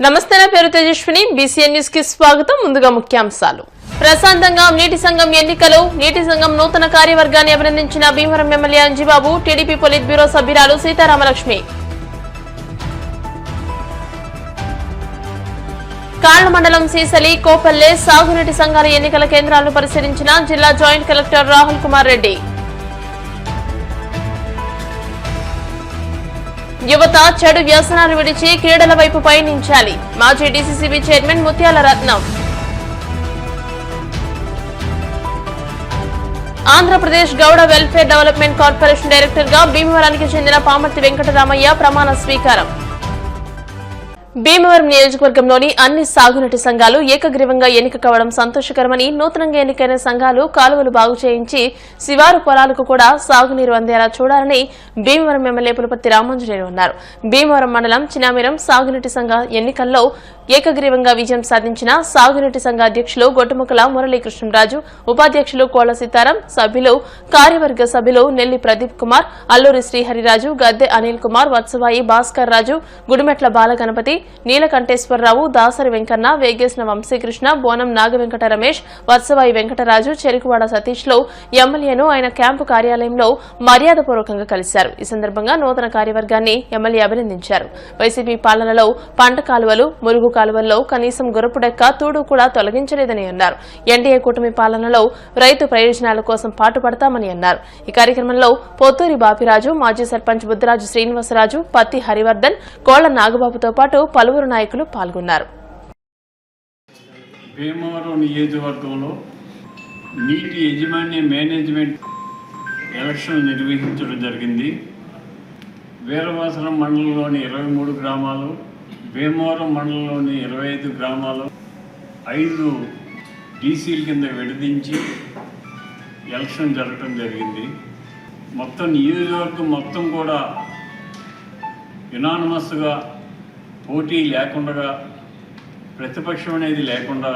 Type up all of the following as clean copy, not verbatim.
నమస్తే, నా పేరు తేజస్విని. బీసీఎన్ న్యూస్ కి స్వాగతం. ముందుగా ముఖ్యాంశాలు. ప్రశాంతంగా నీటి సంఘం ఎన్నికలు. నీటి సంఘం నూతన కార్యవర్గాన్ని అభినందించిన Bhimavaram MLA Anjibabu, TDP polit bureau సభ్యురాలు సీతారామలక్ష్మి. కాళ్ల మండలం సీసలి, కోపల్లె సాగునీటి సంఘాల ఎన్నికల కేంద్రాలను పరిశీలించిన జిల్లా జాయింట్ కలెక్టర్ రాహుల్ కుమార్ రెడ్డి. యువత చెడు వ్యసనాలు విడిచి క్రీడల వైపు పయనించాలి. మాజీ DCCB chairman Mutyala Ratnam. Andhra Pradesh Gouda welfare development corporation director గా భీమవరానికి చెందిన పామర్తి వెంకటరామయ్య ప్రమాణ స్వీకారం. భీమవరం నియోజకవర్గంలోని అన్ని సాగునీటి సంఘాలు ఏకగ్రీవంగా ఎన్నిక కావడం సంతోషకరమని, నూతనంగా ఎన్నికైన సంఘాలు కాలువలు బాగు చేయించి శివారు పొలాలకు కూడా సాగునీరు అందేలా చూడాలని భీమవరం ఎమ్మెల్యే పులపర్తి రామాంజనేయులు అన్నారు. భీమవరం మండలం చినామిరం సాగునీటి సంఘ ఎన్నికల్లో ఏకగ్రీవంగా విజయం సాధించిన సాగునీటి సంఘ అధ్యక్షులు గొట్టుముక్కల మురళీకృష్ణరాజు, ఉపాధ్యక్షులు కోళ్ల సీతారాం, సభ్యులు కార్యవర్గ సభ్యులు నెల్లి ప్రదీప్ కుమార్, అల్లూరి శ్రీహరిరాజు, గద్దె అనిల్ కుమార్, వత్సవాయి భాస్కర్ రాజు, గుడిమెట్ల బాలగణపతి, నీలకంఠేశ్వరరావు, దాసరి వెంకన్న, వేగేసిన వంశీకృష్ణ, బోనం నాగవెంకట రమేష్, వత్సవాయి వెంకటరాజు, చెరుకువాడ సతీష్ లో ఎమ్మెల్యేను ఆయన క్యాంపు కార్యాలయంలో మర్యాదపూర్వకంగా కలిశారు. ఈ సందర్భంగా నూతన కార్యవర్గాన్ని ఎమ్మెల్యే అభినందించారు. వైసీపీ పాలనలో పంట కాలువలు, మురుగు కాలువల్లో కనీసం గురపుడెక్క తూడు కూడా తొలగించలేదని అన్నారు. ఎన్డీఏ కూటమి పాలనలో రైతు ప్రయోజనాల కోసం పాటుపడతామని అన్నారు. ఈ కార్యక్రమంలో పొత్తూరి బాపిరాజు, మాజీ సర్పంచ్ బుద్ధరాజు శ్రీనివాసరాజు, పత్తి హరివర్ధన్, కోళ్ల నాగబాబుతో పాటు పలువురు నాయకులు పాల్గొన్నారు. భీమవరం నియోజకవర్గంలో నీటి యాజమాన్య మేనేజ్మెంట్ ఎలక్షన్ నిర్వహించడం జరిగింది. వీరవాసరం మండలంలోని 23 గ్రామాలు, భీమవరం మండలంలోని 25 గ్రామాలు 5 డీసీల కింద విడదీంచి ఎలక్షన్ జరగడం జరిగింది. మొత్తం నియోజకవర్గం మొత్తం కూడా యునానిమస్గా పోటీ లేకుండా, ప్రతిపక్షం అనేది లేకుండా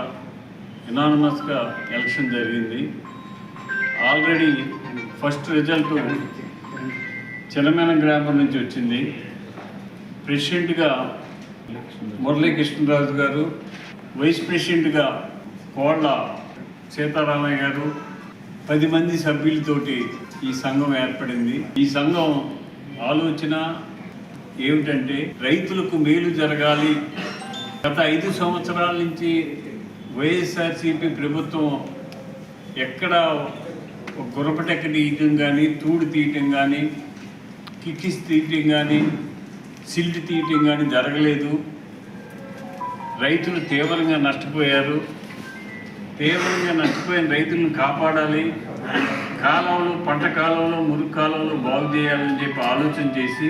యునానిమస్గా ఎలక్షన్ జరిగింది. ఆల్రెడీ ఫస్ట్ రిజల్ట్ చిలమేన గ్రామం నుంచి వచ్చింది. ప్రెసిడెంట్గా మురళీకృష్ణరాజు గారు, వైస్ ప్రెసిడెంట్గా కోళ్ల సీతారామయ్య గారు, 10 మంది సభ్యులతోటి ఈ సంఘం ఏర్పడింది. ఈ సంఘం ఆలోచన ఏమిటంటే రైతులకు మేలు జరగాలి. గత 5 సంవత్సరాల నుంచి వైఎస్ఆర్సీపీ ప్రభుత్వం ఎక్కడ గురపటెక్క తీయటం కానీ, తూడు తీయటం కానీ, కిక్కిస్ తీయటం కానీ, సిల్ట్ తీయటం కానీ జరగలేదు. రైతులు తీవ్రంగా నష్టపోయారు. తీవ్రంగా నష్టపోయిన రైతులను కాపాడాలి, కాలంలో పంట కాలంలో మురుగు కాలంలో బాగు చేయాలని చెప్పి ఆలోచన చేసి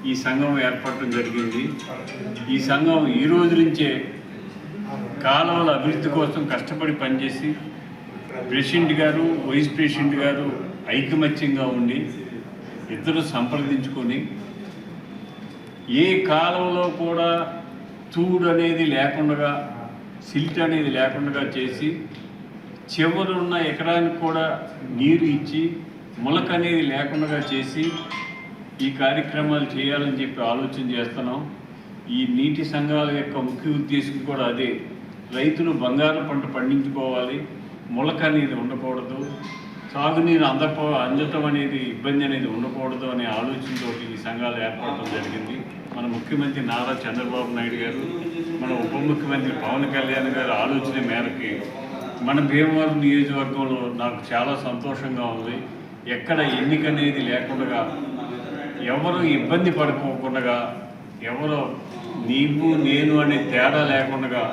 ఈ సంఘం ఏర్పడటం జరిగింది. ఈ సంఘం ఈ రోజు నుంచే కాలువల అభివృద్ధి కోసం కష్టపడి పనిచేసి ప్రెసిడెంట్ గారు, వైస్ ప్రెసిడెంట్ గారు ఐకమత్యంగా ఉండి ఇద్దరు సంప్రదించుకొని ఏ కాలంలో కూడా తూడు అనేది లేకుండా, సిల్ట్ అనేది లేకుండా చేసి చివరున్న ఎకరానికి కూడా నీరు ఇచ్చి మొలక అనేది లేకుండా చేసి ఈ కార్యక్రమాలు చేయాలని చెప్పి ఆలోచన చేస్తున్నాం. ఈ నీటి సంఘాల యొక్క ముఖ్య ఉద్దేశం కూడా అదే. రైతులు బంగారు పంట పండించుకోవాలి, మొలక అనేది ఉండకూడదు, సాగునీరు అందటం అనేది ఇబ్బంది అనేది ఉండకూడదు అనే ఆలోచనతో ఈ సంఘాలు ఏర్పడటం జరిగింది. మన ముఖ్యమంత్రి నారా చంద్రబాబు నాయుడు గారు, మన ఉప ముఖ్యమంత్రి పవన్ కళ్యాణ్ గారు ఆలోచన మేరకి మన భీమవరం నియోజకవర్గంలో నాకు చాలా సంతోషంగా ఉంది. ఎక్కడ ఎన్నిక అనేది లేకుండా, ఎవరు ఇబ్బంది పడుకోకుండా, ఎవరు నీవు నేను అనే తేడా లేకుండా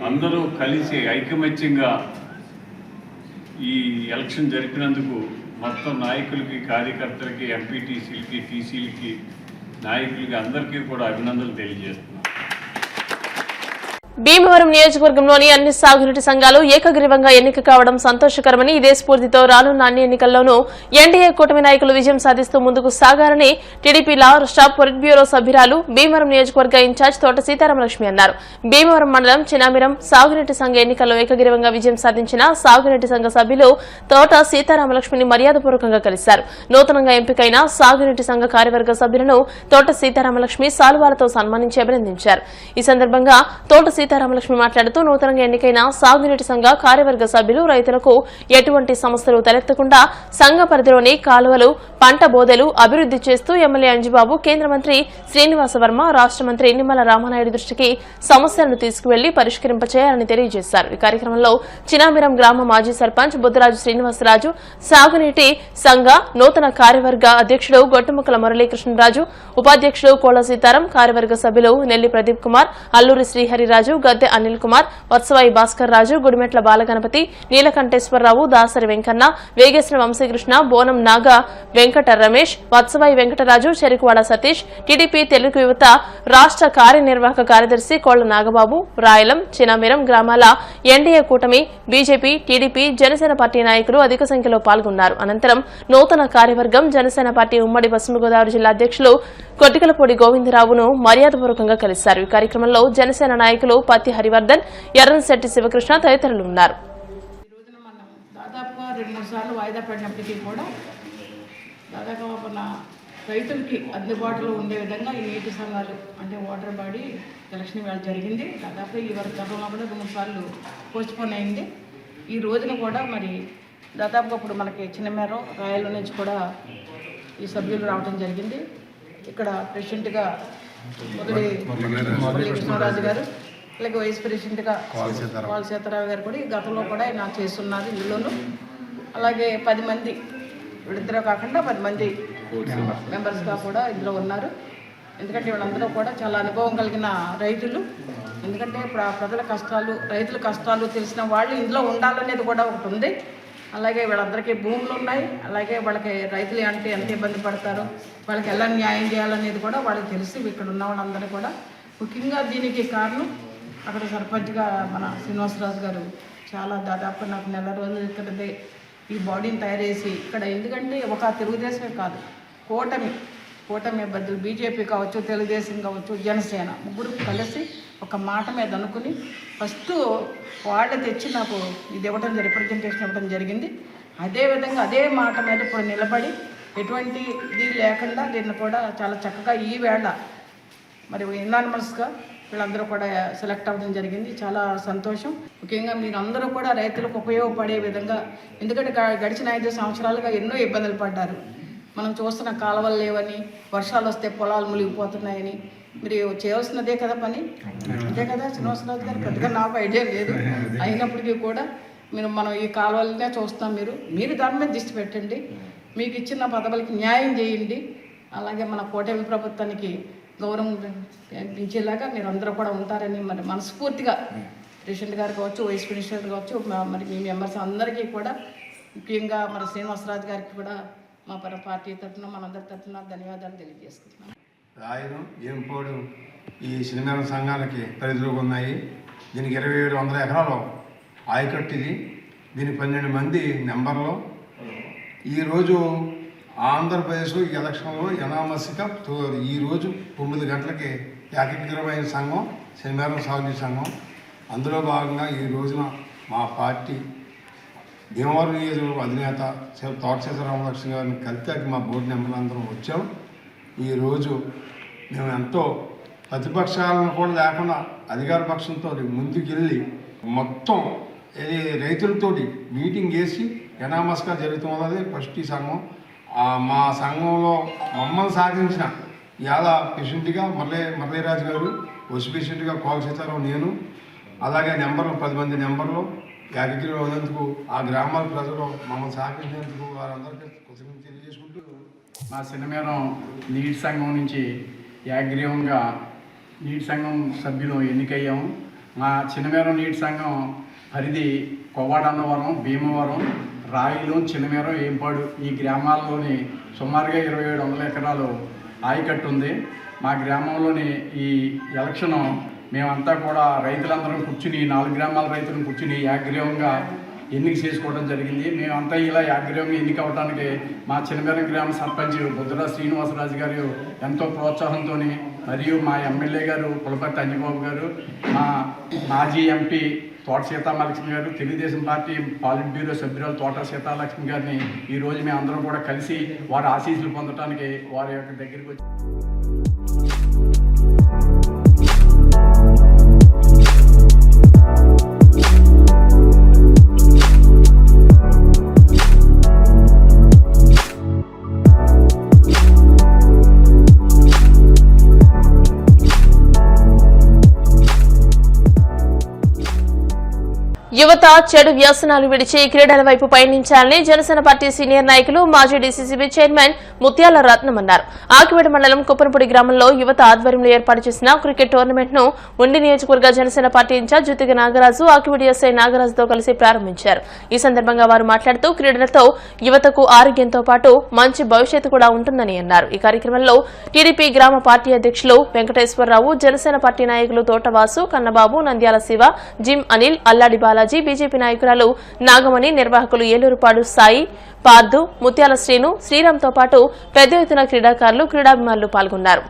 అందరూ కలిసి ఐకమత్యంగా ఈ ఎలక్షన్ జరిపినందుకు మొత్తం నాయకులకి, కార్యకర్తలకి, ఎంపీటీసీలకి, టీసీలకి, నాయకులకి అందరికీ కూడా అభినందనలు తెలియజేస్తున్నాను. భీమవరం నియోజకవర్గంలోని అన్ని సాగునీటి సంఘాలు ఏకగ్రీవంగా ఎన్నిక కావడం సంతోషకరమని ఇదే స్ఫూర్తితో రానున్న అన్ని ఎన్నికల్లోనూ ఎన్డీఏ కూటమి నాయకులు విజయం సాధిస్తూ ముందుకు సాగాలని టీడీపీ రాష్ట్ర పొలిట్ బ్యూరో సభ్యురాలు భీమవరం నియోజకవర్గ ఇన్ఛార్జ్ తోట సీతారామలక్ష్మి అన్నారు. భీమవరం మండలం చినామిరం సాగునీటి సంఘ ఎన్నికల్లో ఏకగ్రీవంగా విజయం సాధించిన సాగునీటి సంఘ సభ్యులు తోట సీతారామలక్ష్మిని మర్యాదపూర్వకంగా కలిశారు. నూతనంగా ఎంపికైన సాగునీటి సంఘ కార్యవర్గ సభ్యులను తోట సీతారామలక్ష్మి సాలువాలతో సన్మానించి అభినందించారు. ఈ సందర్భంగా తోట సీతారామలక్ష్మి మాట్లాడుతూ నూతనంగా ఎన్నికైన సాగునీటి సంఘ కార్యవర్గ సభ్యులు రైతులకు ఎటువంటి సమస్యలు తలెత్తకుండా సంఘ పరిధిలోని కాలువలు, పంట బోదెలు అభివృద్ది చేస్తూ ఎమ్మెల్యే అంజిబాబు, కేంద్ర మంత్రి శ్రీనివాస వర్మ, రాష్ట మంత్రి నిమ్మల రామనాయుడు దృష్టికి సమస్యలను తీసుకువెళ్లి పరిష్కరింపచేయాలని తెలియజేశారు. ఈ కార్యక్రమంలో చినామిరం గ్రామ మాజీ సర్పంచ్ బుద్దరాజు శ్రీనివాసరాజు, సాగునీటి సంఘ నూతన కార్యవర్గ అధ్యక్షుడు గొట్టుముక్కల మురళీకృష్ణరాజు, ఉపాధ్యక్షుడు కోళ్ల సీతారాం, కార్యవర్గ సభ్యులు నెల్లి ప్రదీప్ కుమార్, అల్లూరి శ్రీహరిరాజు, గద్దె అనిల్ కుమార్, వత్సవాయి భాస్కర్ రాజు, గుడిమెట్ల బాలగణపతి, నీలకంఠేశ్వరరావు, దాసరి వెంకన్న, వేగేశ్వర వంశీకృష్ణ, బోనం నాగ వెంకట రమేష్, వత్సవాయి వెంకటరాజు, చెరుకువాడ సతీష్, టీడీపీ తెలుగు యువత రాష్ట్ర కార్యనిర్వాహక కార్యదర్శి కోళ్ల నాగబాబు, రాయలం, చినామిరం గ్రామాల ఎన్డీఏ కూటమి, బీజేపీ, టీడీపీ, జనసేన పార్టీ నాయకులు అధిక సంఖ్యలో పాల్గొన్నారు. అనంతరం నూతన కార్యవర్గం జనసేన పార్టీ ఉమ్మడి పశ్చిమ గోదావరి జిల్లా అధ్యక్షులు కొట్టికలపూడి గోవిందరావును మర్యాదపూర్వకంగా కలిశారు. ఈ కార్యక్రమంలో జనసేన నాయకులు పత్తి హరివర్ధన్, ఎర్రనశెట్టి శివకృష్ణ తదితరులు ఉన్నారు. ఈ రోజున మనం దాదాపుగా 2-3 సార్లు వాయిదా పడినప్పటికీ కూడా దాదాపు మన రైతులకి అందుబాటులో ఉండే విధంగా ఈ నీటి సంఘాలు అంటే వాటర్ బాడీ ఎలక్షన్ వేళ జరిగింది. దాదాపు ఈ వరకు గతంలో కూడా 2 సార్లు పోస్ట్పోన్ అయింది. ఈ రోజున కూడా మరి దాదాపుగా ఇప్పుడు మనకి చిన్నమేరం రాయల నుంచి కూడా ఈ సభ్యులు రావడం జరిగింది. ఇక్కడ ప్రెసిడెంట్గా మురళీ కృష్ణరాజు గారు, అలాగే వైస్ ప్రెసిడెంట్గా వాళ్ళ సీతారావు గారు కూడా ఈ గతంలో కూడా ఆయన చేస్తున్నారు. ఇందులోనూ అలాగే 10 మంది వీళ్ళిద్దరూ కాకుండా 10 మంది మెంబర్స్గా కూడా ఇందులో ఉన్నారు. ఎందుకంటే వీళ్ళందరూ కూడా చాలా అనుభవం కలిగిన రైతులు. ఎందుకంటే ఇప్పుడు ఆ ప్రజల కష్టాలు, రైతుల కష్టాలు తెలిసిన వాళ్ళు ఇందులో ఉండాలనేది కూడా ఒకటి ఉంది. అలాగే వీళ్ళందరికీ భూములు ఉన్నాయి. అలాగే వాళ్ళకి రైతులు అంటే ఎంత ఇబ్బంది పడతారో, వాళ్ళకి ఎలా న్యాయం చేయాలనేది కూడా వాళ్ళకి తెలిసి ఇక్కడ ఉన్న వాళ్ళందరూ కూడా ముఖ్యంగా దీనికి కారణం అక్కడ సర్పంచ్గా మన శ్రీనివాసరాజు గారు చాలా దాదాపు నాకు 1 నెల రోజుల క్రితమే ఈ బాడీని తయారు చేసి ఇక్కడ, ఎందుకంటే ఒక తెలుగుదేశమే కాదు కూటమి బదులు బీజేపీ కావచ్చు, తెలుగుదేశం కావచ్చు, జనసేన ముగ్గురు కలిసి ఒక మాట మీద అనుకుని ఫస్ట్ వాళ్ళే తెచ్చి నాకు ఇది ఇవ్వడం రిప్రజెంటేషన్ ఇవ్వడం జరిగింది. అదేవిధంగా అదే మాట మీద ఇప్పుడు నిలబడి ఎటువంటి ఇది లేకుండా దీన్ని కూడా చాలా చక్కగా ఈ వేళ మరి యునానిమస్గా వీళ్ళందరూ కూడా సెలెక్ట్ అవ్వడం జరిగింది. చాలా సంతోషం. ముఖ్యంగా మీరు అందరూ కూడా రైతులకు ఉపయోగపడే విధంగా, ఎందుకంటే గడిచిన 5 సంవత్సరాలుగా ఎన్నో ఇబ్బందులు పడ్డారు. మనం చూస్తున్న కాలువలు లేవని, వర్షాలు వస్తే పొలాలు మునిగిపోతున్నాయని, మీరు చేయాల్సినదే కదా పని, అంతే కదా శ్రీనివాసరాజు గారు? పెద్దగా నాకు ఐడియా లేదు. అయినప్పటికీ కూడా మనం ఈ కాలువలనే చూస్తాం. మీరు దాని మీద దృష్టి పెట్టండి, మీకు ఇచ్చిన పదవులకి న్యాయం చేయండి. అలాగే మన కూటమి ప్రభుత్వానికి గౌరవం పెంచేలాగా మీరు అందరూ కూడా ఉంటారని మరి మనస్ఫూర్తిగా ప్రెసిడెంట్ గారు కావచ్చు, వైస్ ప్రెసిడెంట్ కావచ్చు, మరి మీ మెంబర్స్ అందరికీ కూడా, ముఖ్యంగా మన శ్రీనివాసరాజు గారికి కూడా మా పార్టీ తరఫున మనందరి తరఫున ధన్యవాదాలు తెలియజేసుకుంటున్నాం. రాయడం ఏంపోడు ఈ సినిమాల సంఘాలకి పరిధిలోకి ఉన్నాయి. దీనికి 2700 ఎకరాలు ఆయకట్టు ఇది. దీనికి 12 మంది నెంబర్లు. ఈరోజు ఆంధ్రప్రదేశ్లో ఈ ఎలక్షన్లో ఎనామసిగా ఈరోజు 9 గంటలకి ఏకగ్రీవమైన సంఘం సినిమాల సాగునీటి సంఘం. అందులో భాగంగా ఈ రోజున మా పార్టీ భీమవరం నియోజకవర్గ అధినేత తోట సీతారామలక్ష్మి గారిని కలిపి మా బోర్డు మెంబర్లు అందరం వచ్చాం. ఈరోజు మేము ఎంతో ప్రతిపక్షాలను కూడా లేకుండా అధికార పక్షంతో ముందుకెళ్ళి మొత్తం రైతులతోటి మీటింగ్ చేసి ఎనామస్గా జరుగుతున్నది ఫస్ట్ ఈ సంఘం. మా సంఘంలో మమ్మల్ని సాధించిన ఇవాళ ప్రెసిడెంట్గా మురళీరాజు గారు, వైస్ ప్రెసిడెంట్గా కోళ్ల సీతారాం, నేను, అలాగే 10 మంది నెంబర్లు ఏకగ్రీవం అయినందుకు ఆ గ్రామాల ప్రజలు మమ్మల్ని సహకరించినందుకు వారందరికీ కృతజ్ఞతలు తెలియజేసుకుంటూ మా చిన్నమేరం నీటి సంఘం నుంచి ఏకగ్రీవంగా నీటి సంఘం సభ్యులు ఎన్నికయ్యాము. మా చిన్నమేరం నీటి సంఘం పరిధి కొవ్వాడన్నవరం, భీమవరం, రాయిలు, చిన్నమేరం, ఏంపాడు ఈ గ్రామాల్లోని సుమారుగా 2700 ఎకరాలు ఆయకట్టు ఉంది. మా గ్రామంలోని ఈ ఎలక్షను మేమంతా కూడా రైతులందరం కూర్చుని 4 గ్రామాల రైతులను కూర్చుని ఏకగ్రీవంగా ఎన్నిక చేసుకోవడం జరిగింది. మేమంతా ఇలా ఏకగ్రీవంగా ఎన్నిక అవడానికి మా చిన్నమేరం గ్రామ సర్పంచ్ బుద్ధరా శ్రీనివాసరాజు గారు ఎంతో ప్రోత్సాహంతో, మరియు మా ఎమ్మెల్యే గారు పులపర్తి అంజబాబు గారు, మా మాజీ ఎంపీ తోట సీతామహాలక్ష్మి గారు, తెలుగుదేశం పార్టీ పాలిట్ బ్యూరో సభ్యురాలు తోట సీతాలక్ష్మి గారిని ఈరోజు మేము అందరం కూడా కలిసి వారి ఆశీస్సులు పొందడానికి వారి యొక్క దగ్గరికి వచ్చి యువత చెడు వ్యసనాలు విడిచి క్రీడల వైపు పయనించాలని జనసేన పార్టీ సీనియర్ నాయకులు మాజీ డీసీసీబీ చైర్మన్ ముత్యాల రత్నం అన్నారు. ఆకివేడ మండలం కుప్పనపూడి గ్రామంలో యువత ఆధ్వర్యంలో ఏర్పాటు చేసిన క్రికెట్ టోర్నమెంట్ ను ఉండి నియోజకవర్గ Janasena party incharge Juttiga Nagaraju, Akividu SI నాగరాజుతో కలిసి ప్రారంభించారు. ఈ సందర్భంగా వారు మాట్లాడుతూ క్రీడలతో యువతకు ఆరోగ్యంతో పాటు మంచి భవిష్యత్తు కూడా ఉంటుందని అన్నారు. ఈ కార్యక్రమంలో టీడీపీ గ్రామ పార్టీ అధ్యక్షులు వెంకటేశ్వరరావు, జనసేన పార్టీ నాయకులు తోటవాసు, కన్నబాబు, నంద్యాల శివ, జిమ్ అనిల్, అల్లాడి బాలాజీ, బీజేపీ నాయకురాలు నాగమణి, నిర్వాహకులు ఏలూరుపాడు సాయి, పార్దు, ముత్యాల శ్రీను, శ్రీరామ్తో పాటు పెద్ద ఎత్తున క్రీడాకారులు, క్రీడాభిమానులు పాల్గొన్నారు.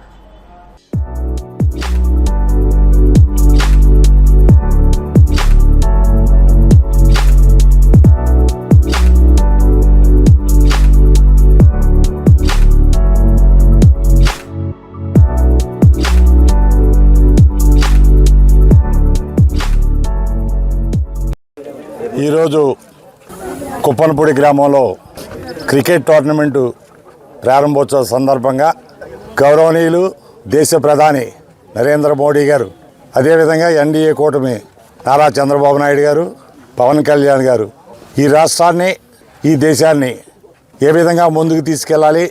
ఈరోజు కుప్పనపూడి గ్రామంలో క్రికెట్ టోర్నమెంటు ప్రారంభోత్సవ సందర్భంగా గౌరవనీయులు దేశ ప్రధాని నరేంద్ర మోడీ గారు, అదేవిధంగా ఎన్డీఏ కూటమి నారా చంద్రబాబు నాయుడు గారు, పవన్ కళ్యాణ్ గారు ఈ రాష్ట్రాన్ని, ఈ దేశాన్ని ఏ విధంగా ముందుకు తీసుకెళ్ళాలి,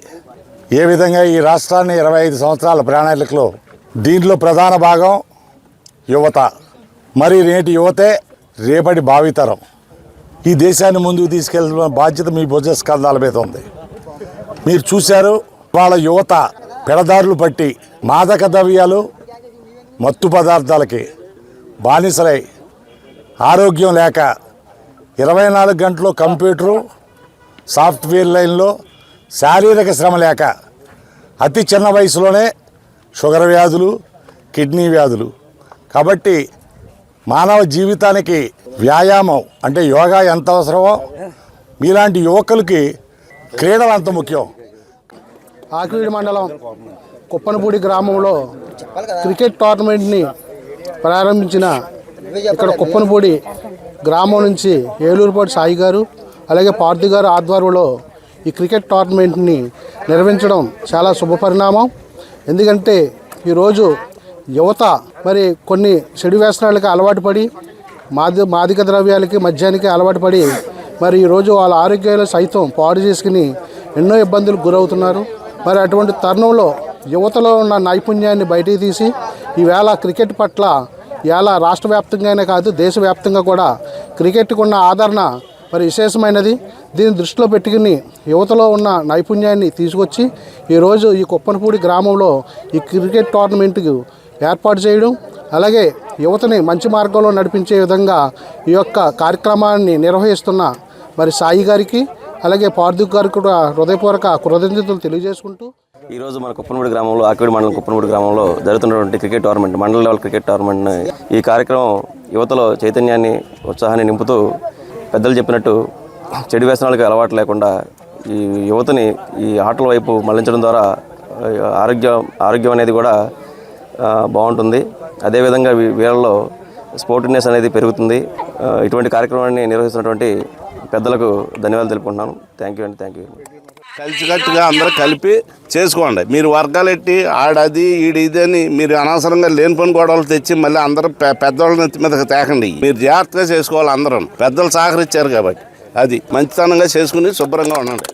ఏ విధంగా ఈ రాష్ట్రాన్ని 25 సంవత్సరాల ప్రణాళికలో దీంట్లో ప్రధాన భాగం యువత. మరి నేటి యువతే రేపటి భావితరం. ఈ దేశాన్ని ముందుకు తీసుకెళ్తున్న బాధ్యత మీ భుజ స్కంధాల మీద ఉంది. మీరు చూశారు, వాళ్ళ యువత పెడదారులు పట్టి మాదక ద్రవ్యాలు, మత్తు పదార్థాలకి బానిసలై ఆరోగ్యం లేక 24 గంటలు కంప్యూటరు, సాఫ్ట్వేర్ లైన్లో శారీరక శ్రమ లేక అతి చిన్న వయసులోనే షుగర్ వ్యాధులు, కిడ్నీ వ్యాధులు. కాబట్టి మానవ జీవితానికి వ్యాయామం అంటే యోగా ఎంత అవసరమో మీలాంటి యువకులకి క్రీడలు అంత ముఖ్యం. ఆకివీడి మండలం కుప్పనపూడి గ్రామంలో క్రికెట్ టోర్నమెంట్ని ప్రారంభించిన ఇక్కడ కుప్పనపూడి గ్రామం నుంచి ఏలూరుపాటి సాయి గారు, అలాగే పార్థి గారు ఆధ్వర్యంలో ఈ క్రికెట్ టోర్నమెంట్ని నిర్వహించడం చాలా శుభపరిణామం. ఎందుకంటే ఈరోజు యువత మరి కొన్ని చెడు వ్యసనాలకి అలవాటు పడి మాదక ద్రవ్యాలకి, మద్యానికి అలవాటు పడి మరి ఈరోజు వాళ్ళ ఆరోగ్యాలు సైతం పాడు చేసుకుని ఎన్నో ఇబ్బందులకు గురవుతున్నారు. మరి అటువంటి తరుణంలో యువతలో ఉన్న నైపుణ్యాన్ని బయటికి తీసి ఈవేళ క్రికెట్ పట్ల ఇవాళ రాష్ట్ర వ్యాప్తంగానే కాదు దేశవ్యాప్తంగా కూడా క్రికెట్కు ఉన్న ఆదరణ మరి విశేషమైనది. దీన్ని దృష్టిలో పెట్టుకుని యువతలో ఉన్న నైపుణ్యాన్ని తీసుకొచ్చి ఈరోజు ఈ కుప్పనపూడి గ్రామంలో ఈ క్రికెట్ టోర్నమెంట్కు ఏర్పాటు చేయడం, అలాగే యువతని మంచి మార్గంలో నడిపించే విధంగా ఈ యొక్క కార్యక్రమాన్ని నిర్వహిస్తున్న మరి సాయి గారికి, అలాగే పార్థిక్ గారికి కూడా హృదయపూర్వక కృతజ్ఞతలు తెలియజేసుకుంటూ ఈరోజు మన కుప్పనపూడి గ్రామంలో, ఆకివీడి మండలం కుప్పనపూడి గ్రామంలో జరుగుతున్నటువంటి క్రికెట్ టోర్నమెంట్, మండల లెవెల్ క్రికెట్ టోర్నమెంట్, ఈ కార్యక్రమం యువతలో చైతన్యాన్ని, ఉత్సాహాన్ని నింపుతూ పెద్దలు చెప్పినట్టు చెడు వ్యసనాలకు అలవాటు లేకుండా ఈ యువతని ఈ ఆటల వైపు మళ్లించడం ద్వారా ఆరోగ్యం అనేది కూడా బాగుంటుంది. అదేవిధంగా వీళ్ళలో స్పోర్టివ్నెస్ అనేది పెరుగుతుంది. ఇటువంటి కార్యక్రమాన్ని నిర్వహిస్తున్నటువంటి పెద్దలకు ధన్యవాదాలు తెలుపుకుంటున్నాను. థ్యాంక్ యూ అండి. Thank you. కలిసికట్టుగా అందరూ కలిపి చేసుకోండి. మీరు వర్గాలు ఎట్టి ఆడది ఇది అని మీరు అనవసరంగా లేని పని గొడవలు తెచ్చి మళ్ళీ అందరూ పెద్దవాళ్ళ నెత్తి మీద తేకండి. మీరు జాగ్రత్తగా చేసుకోవాలి. అందరం పెద్దలు సహకరించారు కాబట్టి అది మంచితనంగా చేసుకుని శుభ్రంగా ఉండండి.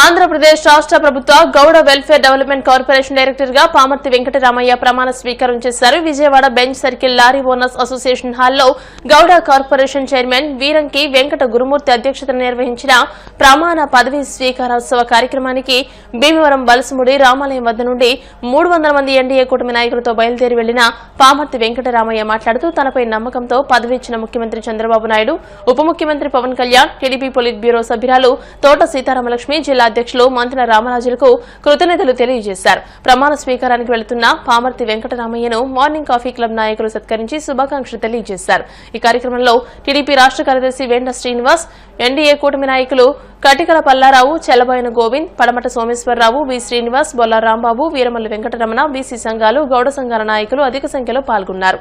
ఆంధ్రప్రదేశ్ రాష్ట్ర ప్రభుత్వ Gouda welfare development corporation director గా పామర్తి వెంకటరామయ్య ప్రమాణ స్వీకారం చేశారు. Vijayawada bench circle lorry owners association హాల్లో గౌడ కార్పొరేషన్ చైర్మన్ వీరంకి వెంకట గురుమూర్తి అధ్యక్షతన నిర్వహించిన ప్రమాణ పదవీ స్వీకారోత్సవ కార్యక్రమానికి భీమవరం బలసముడి రామాలయం వద్ద నుండి 300 మంది ఎన్డీఏ కూటమి నాయకులతో బయలుదేరి వెళ్లిన పామర్తి వెంకటరామయ్య మాట్లాడుతూ తనపై నమ్మకంతో పదవి ఇచ్చిన ముఖ్యమంత్రి చంద్రబాబు నాయుడు, ఉప ముఖ్యమంత్రి Pawan Kalyan, TDP polit bureau సభ్యురాలు తోట సీతారామలక్ష్మి, జిల్లా అధ్యక్షులు మంత్రి రామరాజులకు కృతజ్ఞతలు తెలియజేశారు. ప్రమాణ స్వీకారానికి వెళుతున్న పామర్తి వెంకటరామయ్యను మార్నింగ్ కాఫీ క్లబ్ నాయకులు సత్కరించి శుభాకాంక్షలు తెలియజేశారు. ఈ కార్యక్రమంలో టీడీపీ రాష్ట్ర కార్యదర్శి వేండ శ్రీనివాస్, ఎన్డీఏ కూటమి నాయకులు కటికల పల్లారావు, చెల్లబోయిన గోవింద్, పడమట సోమేశ్వరరావు, వి శ్రీనివాస్, బొల్ల రాంబాబు, వీరమల్లి వెంకటరమణ, బీసీ సంఘాలు, గౌడ సంఘాల నాయకులు అధిక సంఖ్యలో పాల్గొన్నారు.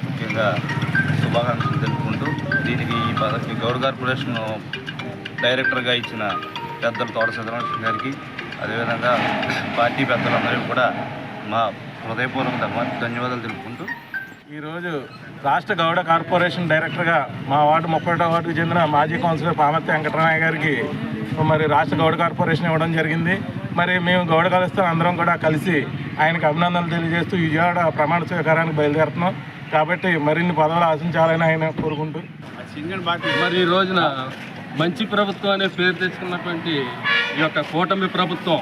ముఖ్యంగా శుభాకాంక్షలు తెలుపుకుంటూ దీనికి ఈ పదవికి గౌడ కార్పొరేషన్ డైరెక్టర్గా ఇచ్చిన పెద్దలు తోట సీతారామకృష్ణ గారికి, అదేవిధంగా పార్టీ పెద్దలందరికీ కూడా మా హృదయపూర్వక ధన్యవాదాలు తెలుపుకుంటూ ఈరోజు రాష్ట్ర గౌడ కార్పొరేషన్ డైరెక్టర్గా మా వార్డు 31వ వార్డుకు చెందిన మాజీ కౌన్సిలర్ పామర్తి వెంకటరామయ్య గారికి మరి రాష్ట్ర గౌడ కార్పొరేషన్ ఇవ్వడం జరిగింది. మరి మేము గౌడ కలుస్తాం అందరం కూడా కలిసి ఆయనకు అభినందనలు తెలియజేస్తూ విజయవాడ ప్రమాణ స్వీకారానికి బయలుదేరుతున్నాం. కాబట్టి మరిన్ని పదవులు ఆశించాలని ఆయన కోరుకుంటూ మరి ఈ రోజున మంచి ప్రభుత్వం అనే పేరు తెచ్చుకున్నటువంటి ఈ యొక్క కూటమి ప్రభుత్వం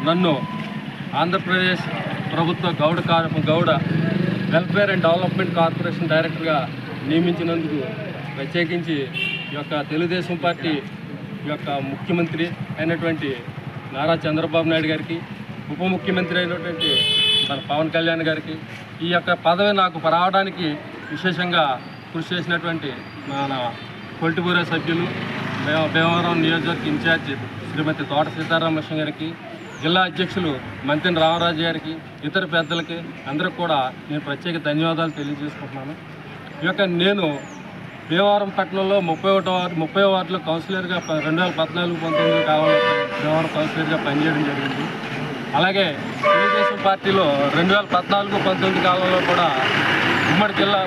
నన్ను ఆంధ్రప్రదేశ్ ప్రభుత్వ Gouda welfare and development corporation డైరెక్టర్గా నియమించినందుకు ప్రత్యేకించి ఈ యొక్క తెలుగుదేశం పార్టీ యొక్క ముఖ్యమంత్రి అయినటువంటి నారా చంద్రబాబు నాయుడు గారికి, ఉప ముఖ్యమంత్రి అయినటువంటి మన పవన్ కళ్యాణ్ గారికి, ఈ యొక్క పదవి నాకు రావడానికి విశేషంగా కృషి చేసినటువంటి మన పొలిట్ బ్యూరో సభ్యులు, భీమవరం నియోజకవర్గ ఇన్ఛార్జి శ్రీమతి తోట సీతారామకృష్ణ గారికి, జిల్లా అధ్యక్షులు మంత్రి రామరాజు గారికి, ఇతర పెద్దలకి అందరికి కూడా నేను ప్రత్యేక ధన్యవాదాలు తెలియజేసుకుంటున్నాను. ఈ యొక్క నేను భీమవరం పట్టణంలో 30వ వార్డులో కౌన్సిలర్గా 2014-19 కాలంలో భీమవరం కౌన్సిలర్గా పనిచేయడం జరిగింది. అలాగే తెలుగుదేశం పార్టీలో 2014-19 కాలంలో కూడా ఉమ్మడి జిల్లా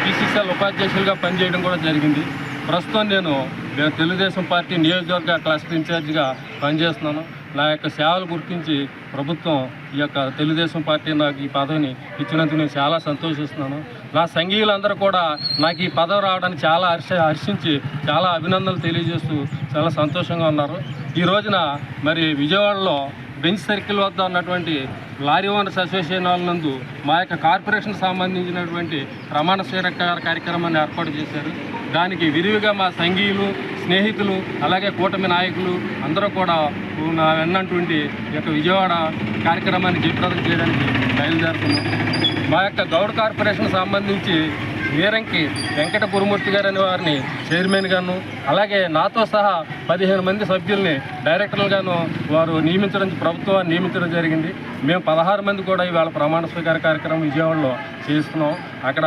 బీసీసీఎల్ ఉపాధ్యక్షులుగా పనిచేయడం కూడా జరిగింది. ప్రస్తుతం నేను తెలుగుదేశం పార్టీ నియోజకవర్గ క్లస్టర్ ఇన్ఛార్జిగా పనిచేస్తున్నాను. నా యొక్క సేవలు గుర్తించి ప్రభుత్వం ఈ యొక్క తెలుగుదేశం పార్టీ నాకు ఈ పదవిని ఇచ్చినందుకు నేను చాలా సంతోషిస్తున్నాను. నా సంఘీయులందరూ కూడా నాకు ఈ పదవి రావడానికి చాలా హర్షించి చాలా అభినందనలు తెలియజేస్తూ చాలా సంతోషంగా ఉన్నారు. ఈ రోజున మరి విజయవాడలో బెంచ్ సర్కిల్ వద్ద ఉన్నటువంటి లారీ ఓనర్స్ అసోసియేషన్ నందు మా యొక్క కార్పొరేషన్ సంబంధించినటువంటి ప్రమాణ స్వీకార కార్యక్రమాన్ని ఏర్పాటు చేశారు. దానికి విరివిగా మా సంఘీయులు, స్నేహితులు, అలాగే కూటమి నాయకులు అందరూ కూడా నా వెన్నటువంటి ఈ యొక్క విజయవాడ కార్యక్రమాన్ని జయప్రదం చేయడానికి బయలుదేరుతున్నాం. మా యొక్క గౌడ కార్పొరేషన్ సంబంధించి వీరంకి వెంకట గురుమూర్తి గారు అనే వారిని చైర్మన్గాను, అలాగే నాతో సహా 15 మంది సభ్యుల్ని డైరెక్టర్లుగాను వారు ప్రభుత్వాన్ని నియమించడం జరిగింది. మేము 16 మంది కూడా ఇవాళ ప్రమాణ స్వీకార కార్యక్రమం విజయవాడలో చేస్తున్నాం. అక్కడ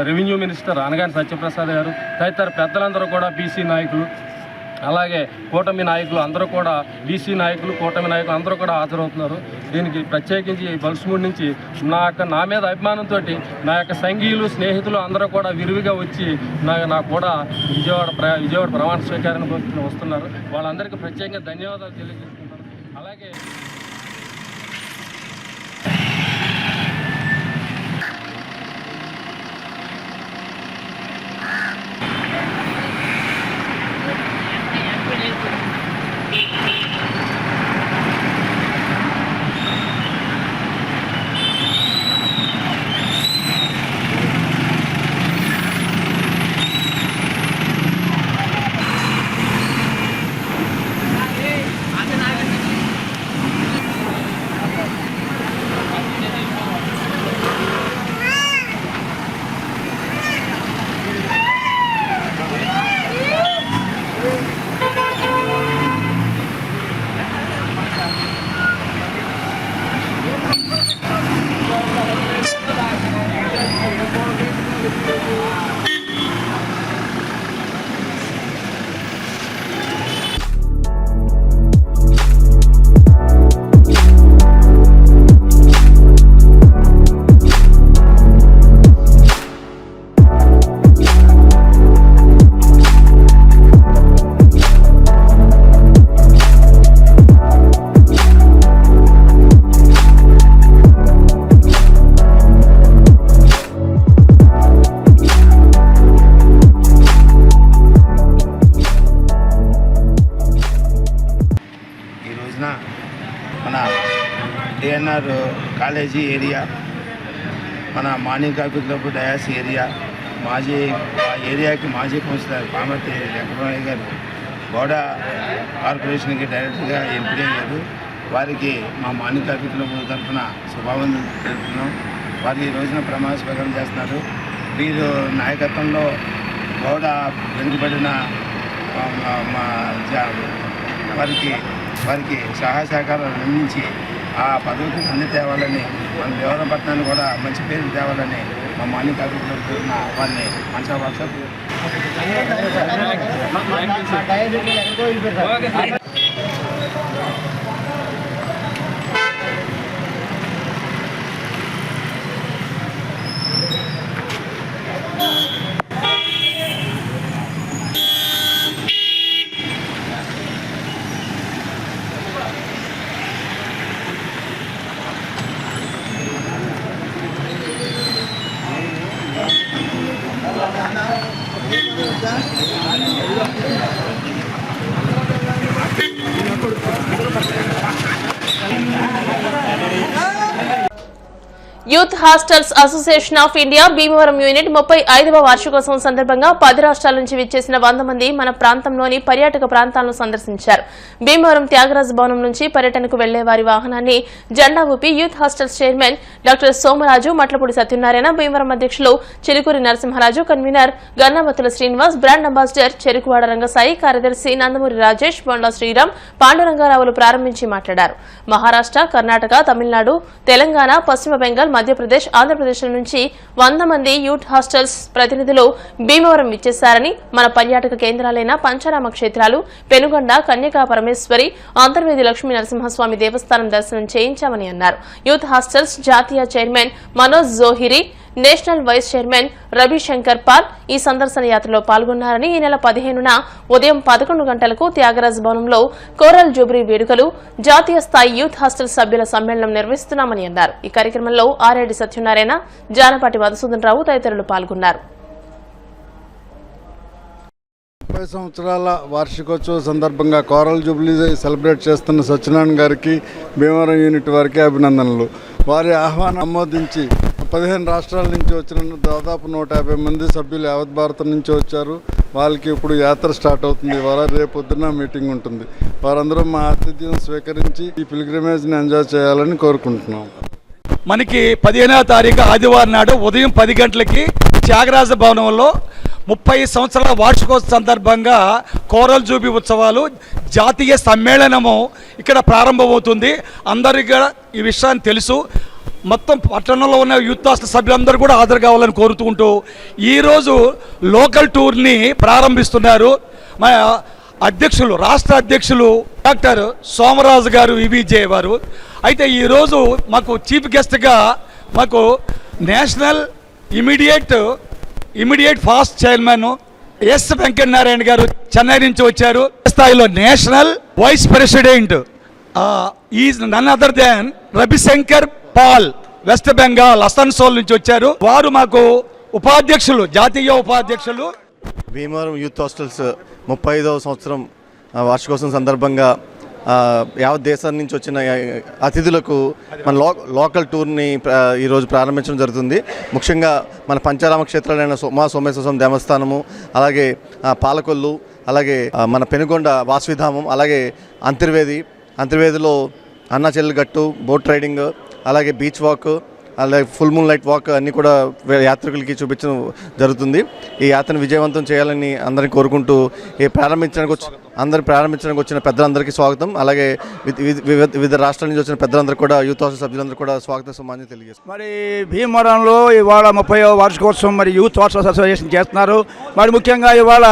రెవెన్యూ మినిస్టర్ అనగాని సత్యప్రసాద్ గారు తదితర పెద్దలందరూ కూడా బీసీ నాయకులు, అలాగే కూటమి నాయకులు అందరూ కూడా బీసీ నాయకులు, కూటమి నాయకులు అందరూ కూడా హాజరవుతున్నారు. దీనికి ప్రత్యేకించి బల్సుమూడి నుంచి నా మీద అభిమానంతో నా యొక్క సంఘీయులు, స్నేహితులు అందరూ కూడా విరివిగా వచ్చి నాకు కూడా విజయవాడ ప్రమాణ స్వీకారానికి వస్తున్నారు. వాళ్ళందరికీ ప్రత్యేకంగా ధన్యవాదాలు తెలియజేస్తున్నారు. అలాగే ఏఎన్ఆర్ కాలేజీ ఏరియా, మన morning coffee club dais area, ఆ ఏరియాకి మాజీ కౌన్సిలర్ పామర్తి వెంకటరమణయ్య గారు గౌడ కార్పొరేషన్కి డైరెక్టర్గా ఎంపికయ్యారు. వారికి మా మార్నింగ్ కాఫీ క్లబ్ తరఫున శుభావందనలు తెలుపుతున్నాం. వారికి ఈ రోజున ప్రమాణ స్వీకారం చేస్తున్నారు. వీరు నాయకత్వంలో గౌడ వెనుకబడిన వారికి సహాయ సహకారాలు అందించి ఆ పదవికి అన్ని తేవాలని, మన దేవరపట్నాన్ని కూడా మంచి పేరు తేవాలని మా మార్నింగ్ కాఫీ క్లబ్ తరఫున వారిని మంచి youth hostels association of India Bhimavaram unit 35వ వార్షికోత్సవం సందర్భంగా 10 రాష్ట్రాల నుంచి విచ్చేసిన 100 మంది మన ప్రాంతంలోని పర్యాటక ప్రాంతాలను సందర్శించారు. భీమవరం త్యాగరాజ భవనం నుంచి పర్యటనకు వెళ్లే వారి వాహనాన్ని జెండా ఊపి youth hostels chairman doctor Somaraju, Matlapudi Satyanarayana, Bhimavaram అధ్యక్షులు Chilukuri Narasimharaju, convener Gannavatula Srinivas, brand ambassador Cherukuvada Rangasai, కార్యదర్శి నందమూరి రాజేష్, బొండా శ్రీరామ్, పాండురంగారావులు ప్రారంభించి మాట్లాడారు. మహారాష్ట్ర, కర్ణాటక, తమిళనాడు, తెలంగాణ, పశ్చిమ బెంగాల్, మధ్యప్రదేశ్, ఆంధ్రప్రదేశ్ నుంచి 100 మంది యూత్ హాస్టల్స్ ప్రతినిధులు భీమవరం ఇచ్చేశారని, మన పర్యాటక కేంద్రాలైన పంచరామ క్షేత్రాలు, పెనుగొండ, కన్యకా పరమేశ్వరి, అంతర్వేది లక్ష్మీ నరసింహస్వామి దేవస్థానం దర్శనం చేయించామని అన్నారు. యూత్ హాస్టల్స్ జాతీయ chairman Manoj Johari, national vice chairman Ravishankar Pal ఈ సందర్శన యాత్రలో పాల్గొన్నారని, ఈ నెల 15న ఉదయం 11 గంటలకు త్యాగరాజ్ భవనంలో కోరల్ జూబ్లీ వేడుకలు, జాతీయ స్థాయి యూత్ హాస్టల్ సభ్యుల సమ్మేళనం నిర్వహిస్తున్నామని అన్నారు. ఈ కార్యక్రమంలో ఆర్రెడ్డి సత్యనారాయణ, జానపాటి మధుసూదన్ రావు తదితరులు పాల్గొన్నారు. 30 సంవత్సరాల వార్షికోత్సవ సందర్భంగా కోరల్ జూబ్లీ సెలబ్రేట్ చేస్తున్న సత్యనారాయణ గారికి, భీమవరం యూనిట్ వారికి అభినందనలు. వారి ఆహ్వానం ఆమోదించి 15 రాష్ట్రాల నుంచి వచ్చిన దాదాపు 150 మంది సభ్యులు యావత్ భారతం నుంచి వచ్చారు. వాళ్ళకి ఇప్పుడు యాత్ర స్టార్ట్ అవుతుంది. ఇవాళ రేపొద్దున మీటింగ్ ఉంటుంది. వారందరూ మా ఆతిథ్యం స్వీకరించి ఈ పిల్గ్రిమేజ్ని ఎంజాయ్ చేయాలని కోరుకుంటున్నాం. మనకి 15వ తారీఖు ఆదివారం నాడు ఉదయం 10 గంటలకి త్యాగరాజ భవనంలో 30 సంవత్సరాల వార్షికోత్సవ సందర్భంగా కోరల్ జూబీ ఉత్సవాలు జాతీయ సమ్మేళనము ఇక్కడ ప్రారంభమవుతుంది. అందరికీ ఈ విషయాన్ని తెలుసు. మొత్తం పట్టణంలో ఉన్న యూత్ హాస్టల్ సభ్యులందరూ కూడా హాజరు కావాలని కోరుతుంటూ ఈరోజు లోకల్ టూర్ని ప్రారంభిస్తున్నారు. మా అధ్యక్షులు, రాష్ట్ర అధ్యక్షులు డాక్టర్ సోమరాజు గారు, విబిజే వారు. అయితే ఈరోజు మాకు చీఫ్ గెస్ట్గా మాకు national immediate past chairman S Venkatanarayana garu Chennai నుంచి వచ్చారు. స్థాయిలో national vice president is none other than Ravishankar Paul, west Bengal Asansol నుంచి వచ్చారు. వారు మాకు ఉపాధ్యక్షులు, జాతీయ ఉపాధ్యక్షులు. భీమవరం యూత్ హాస్టల్స్ 35వ సంవత్సరం వార్షికోత్సవం సందర్భంగా యావత్ దేశం నుంచి వచ్చిన అతిథులకు మన లోకల్ టూర్ని ఈరోజు ప్రారంభించడం జరుగుతుంది. ముఖ్యంగా మన పంచారామ క్షేత్రాలైన ఉమా సోమేశ్వర స్వామి దేవస్థానము, అలాగే పాలకొల్లు, అలాగే మన పెనుగొండ వాసవిధామం, అలాగే అంతర్వేదిలో అన్నా చెల్లెలు గట్టు, బోట్ రైడింగ్, అలాగే బీచ్ వాక్, అలాగే ఫుల్ మూన్ లైట్ వాక్ అన్నీ కూడా యాత్రికులకి చూపించడం జరుగుతుంది. ఈ యాత్రను విజయవంతం చేయాలని అందరినీ కోరుకుంటూ ప్రారంభించడానికి వచ్చిన పెద్దలందరికీ స్వాగతం. అలాగే వివిధ రాష్ట్రాల నుంచి వచ్చిన పెద్దలందరూ కూడా, యూత్ హాస్టల్ సభ్యులందరూ కూడా స్వాగతం సమాన్ని తెలియజేస్తారు. మరి భీమవరంలో ఇవాళ 30వ వార్షికోత్సవం మరి యూత్ హాస్టల్స్ అసోసియేషన్ చేస్తున్నారు. మరి ముఖ్యంగా ఇవాళ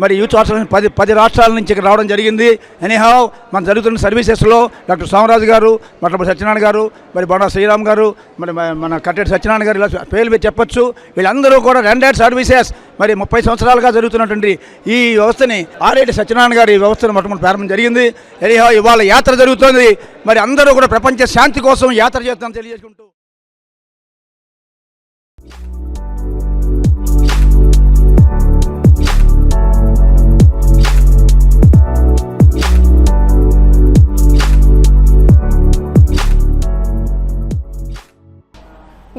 మరి యూత్ హాస్టల్ 10 రాష్ట్రాల నుంచి ఇక్కడ రావడం జరిగింది. ఎనీహౌ మన జరుగుతున్న సర్వీసెస్లో డాక్టర్ సోమరాజు గారు, మట్లపూడి సత్యనారాయణ గారు, మరి బొండా శ్రీరామ్ గారు, మరి మన కట్టెటి సత్యనారాయణ గారు, ఇలా పేర్లు చెప్పొచ్చు. వీళ్ళందరూ కూడా రెండెడ్ సర్వీసెస్ మరి 30 సంవత్సరాలుగా జరుగుతున్నటువంటి ఈ వ్యవస్థని ఆర్రెడ్డి సత్యనారాయణ గారు ఈ వ్యవస్థను మొట్టమొదటి ప్రారంభం జరిగింది. ఎనీహౌ ఇవాళ యాత్ర జరుగుతుంది. మరి అందరూ కూడా ప్రపంచ శాంతి కోసం యాత్ర చేస్తామని తెలియజేసుకుంటూ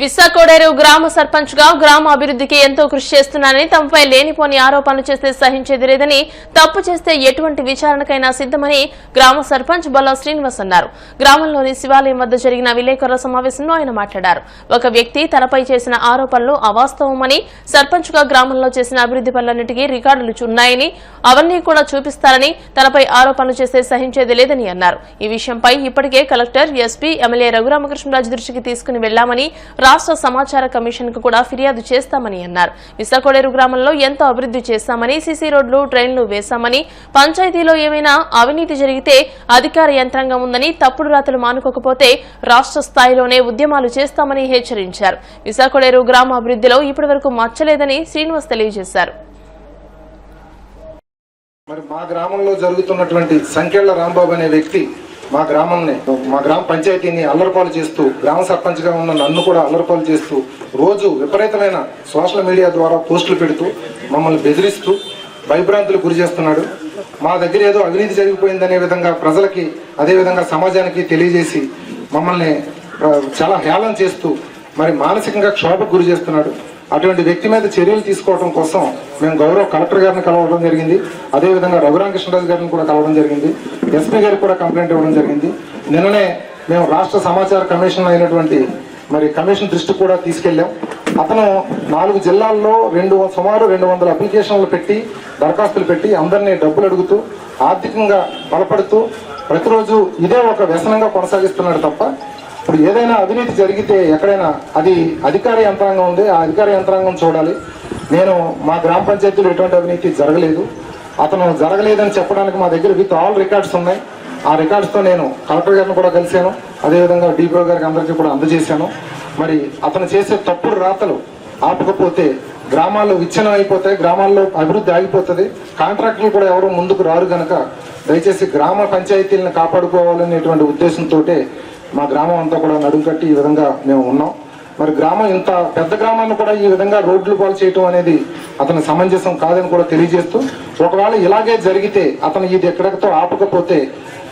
విశాఖోడేరు గ్రామ సర్పంచ్ గా గ్రామ అభివృద్ధికి ఎంతో కృషి చేస్తున్నానని తమపై లేనిపోని ఆరోపణలు చేస్తే సహించేది లేదని తప్పు చేస్తే ఎటువంటి విచారణకైనా సిద్దమని గ్రామ సర్పంచ్ బొల్ల శ్రీనివాస్ అన్నారు. గ్రామంలోని శివాలయం వద్ద జరిగిన విలేకరుల సమావేశంలో ఆయన మాట్లాడారు. ఒక వ్యక్తి తనపై చేసిన ఆరోపణలు అవాస్తవమని, సర్పంచ్ గా గ్రామంలో చేసిన అభివృద్ధి పనులన్నిటికీ రికార్డులు ఉన్నాయని, అవన్నీ కూడా చూపిస్తారని, తనపై ఆరోపణలు చేస్తే సహించేది లేదని అన్నారు. ఈ విషయంపై ఇప్పటికే కలెక్టర్, ఎస్పీ, ఎమ్మెల్యే రఘురామకృష్ణరాజు దృష్టికి తీసుకుని వెళ్లామని, రాష్ట్ర సమాచార కమిషన్ కు కూడా ఫిర్యాదు చేస్తామని అన్నారు. విశాఖోడేరు గ్రామంలో ఎంతో అభివృద్ధి చేస్తామని, సీసీ రోడ్లు, ట్రైన్లు వేశామని, పంచాయతీలో ఏమైనా అవినీతి జరిగితే అధికార యంత్రాంగం ఉందని, తప్పుడు రాతలు మానుకోకపోతే రాష్ట్ర స్థాయిలోనే ఉద్యమాలు చేస్తామని హెచ్చరించారు. విశాఖోడేరు గ్రామ అభివృద్ధిలో ఇప్పటివరకు మచ్చలేదని శ్రీనివాస్ తెలియజేశారు. మరి మా గ్రామంలో జరుగుతున్నటువంటి సంకెళ్ల రాంబాబు అనే వ్యక్తి మా గ్రామ పంచాయతీని అల్లరిపాలు చేస్తూ, గ్రామ సర్పంచ్ గా ఉన్న నన్ను కూడా అల్లరిపాలు చేస్తూ, రోజు విపరీతమైన సోషల్ మీడియా ద్వారా పోస్టులు పెడుతూ మమ్మల్ని బెదిరిస్తూ భయభ్రాంతులు గురి చేస్తున్నాడు. మా దగ్గర ఏదో అవినీతి జరిగిపోయిందనే విధంగా ప్రజలకి, అదేవిధంగా సమాజానికి తెలియజేసి మమ్మల్ని చాలా హేళన చేస్తూ మరి మానసికంగా క్షోభకు గురి చేస్తున్నాడు. అటువంటి వ్యక్తి మీద చర్యలు తీసుకోవడం కోసం మేము గౌరవ కలెక్టర్ గారిని కలవడం జరిగింది. అదేవిధంగా రఘురామకృష్ణరాజు గారిని కూడా కలవడం జరిగింది. ఎస్పీ గారికి కూడా కంప్లైంట్ ఇవ్వడం జరిగింది. నిన్ననే మేము రాష్ట్ర సమాచార కమిషన్ అయినటువంటి మరి కమిషన్ దృష్టికి కూడా తీసుకెళ్లాం. అతను 4 జిల్లాల్లో సుమారు 200 అప్లికేషన్లు పెట్టి, దరఖాస్తులు పెట్టి అందరినీ డబ్బులు అడుగుతూ, ఆర్థికంగా బలపడుతూ ప్రతిరోజు ఇదే ఒక వ్యసనంగా కొనసాగిస్తున్నాడు తప్ప, ఇప్పుడు ఏదైనా అవినీతి జరిగితే ఎక్కడైనా అది అధికార యంత్రాంగం ఉంది, ఆ అధికార యంత్రాంగం చూడాలి. నేను మా గ్రామ పంచాయతీలో ఎటువంటి అవినీతి జరగలేదు, అతను జరగలేదని చెప్పడానికి మా దగ్గర విత్ ఆల్ రికార్డ్స్ ఉన్నాయి. ఆ రికార్డ్స్తో నేను కలెక్టర్ గారిని కూడా కలిశాను, అదేవిధంగా డిపిఓ గారికి అందరికీ కూడా అందజేశాను. మరి అతను చేసే తప్పుడు రాతలు ఆపకపోతే గ్రామాల్లో విచ్ఛిన్నం అయిపోతాయి, గ్రామాల్లో అభివృద్ధి ఆగిపోతుంది. కాంట్రాక్టులు కూడా ఎవరు ముందుకు రారు కనుక దయచేసి గ్రామ పంచాయతీలను కాపాడుకోవాలనేటువంటి ఉద్దేశంతో మా గ్రామం అంతా కూడా నడుం కట్టి ఈ విధంగా మేము ఉన్నాం. మరి గ్రామం ఇంత పెద్ద గ్రామాన్ని కూడా ఈ విధంగా రోడ్లు పాలు చేయటం అనేది అతను సమంజసం కాదని కూడా తెలియజేస్తూ, ఒకవేళ ఇలాగే జరిగితే అతను ఇది ఎక్కడితో ఆపకపోతే